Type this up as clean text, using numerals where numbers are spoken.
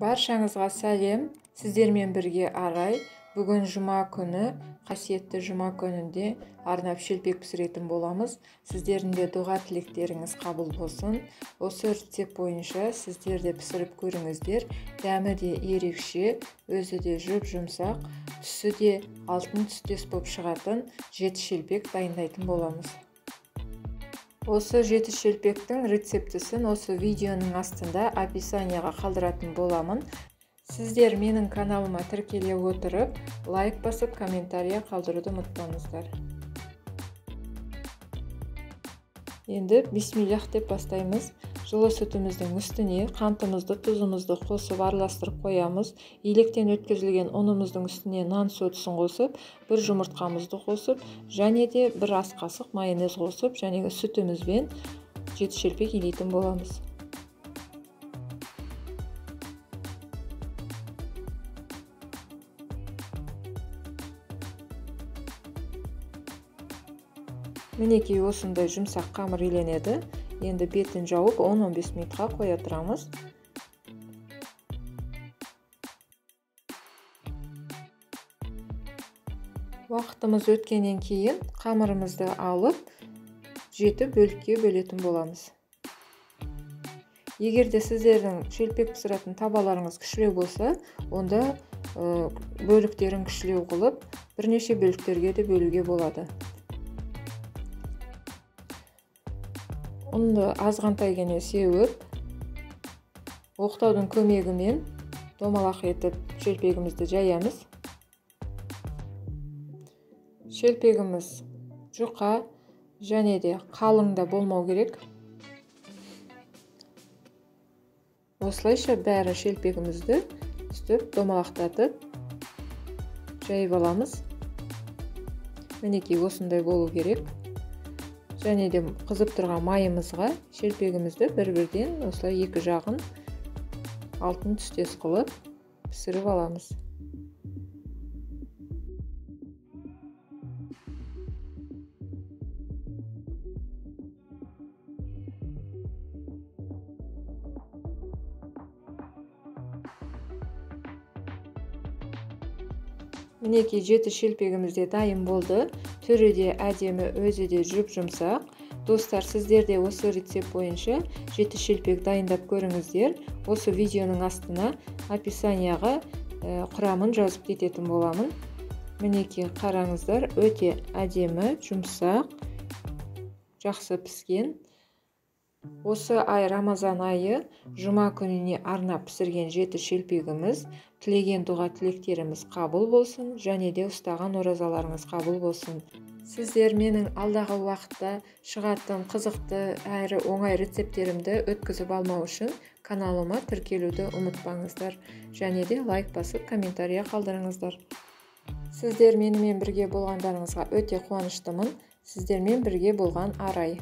Баршаңызға сәлем, сіздермен бірге Арай. Бүгін жұма күні, қасиетті жұма күнінде арнап шелпек пісіретін боламыз. Сіздердің де дұға тілектеріңіз қабыл болсын. Осы рецепт бойынша сіздер де пісіріп көріңіздер. Дәмі де ерекше, өзі де жұп-жұмсақ, түсі де алтын түстес болып шығатын жеті шелпек дайындайтын боламыз. Осы жеті шелпектің рецептісін осы видеоның астында описанияға қалдыратын боламын. Сіздер менің каналыма тіркеле отырып, лайк басып, комментария қалдыруды ұмытпаңыздар. Енді бисмиллах деп бастаймыз. Жылы сүтіміздің үстіне қантымызды, тұзымызды қосып араластырып қоямыз. Електен өткізілген ұнымыздың үстіне нан сотысын қосып, бір жұмыртқамызды қосып, және де бір ас қасық майонез қосып, және сүтімізбен жеті шелпек илейтін боламыз. Мінекей осындай жұмсақ қамыр иленеді. Енді бетін жауып 10-15 минутқа қоя тұрамыз. Уақытымыз өткеннен кейін қамырымызды алып, жеті бөлікке бөлетін боламыз. Егер де сіздердің шелпек пісіретін табаларыңыз кішілеу болса, онда бөліктерін кішілеу қылып, бірнеше бөліктерге де бөлуге болады. Ұнды азғантай ғана сеуіп, оқтаудың көмегімен домалақ етіп шелпегімізді жаямыз. Шелпегіміз жұқа және де қалың да болмау керек. Осылайша бәрі шелпегімізді үстіп домалақтатып жайып аламыз. Мінекей осындай болу керек. Және де қызып тұрған майымызға шелпегімізді бір-бірден осылай екі жағын алтын түстес қылып пісіріп аламыз. Мінекей жеті шелпегіміз де дайын болды. Түрі де әдемі, өзі де жұп-жұмсақ. Достар, сіздер де осы рецепт бойынша жеті шелпек дайындап көріңіздер. Осы видеоның астына описанияға құрамын жазып кететін боламын. Мінекей қараңыздар, өте әдемі, жұмсақ, жақсы піскен. Осы ай Рамазан айы жұма күніне арнап пісірген жеті шелпегіміз, тілеген дұға тілектеріміз қабыл болсын, және де ұстаған оразаларыңыз қабыл болсын. Сіздер менің алдағы уақытта шығатын қызықты әрі оңай рецепттерімді өткізіп алмау үшін каналыма тіркелуді ұмытпаңыздар. Және де лайк басып, комментария қалдырыңыздар. Сіздер менімен бірге болғандарыңызға өте қуаныштымын. Сіздермен бірге болған Арай.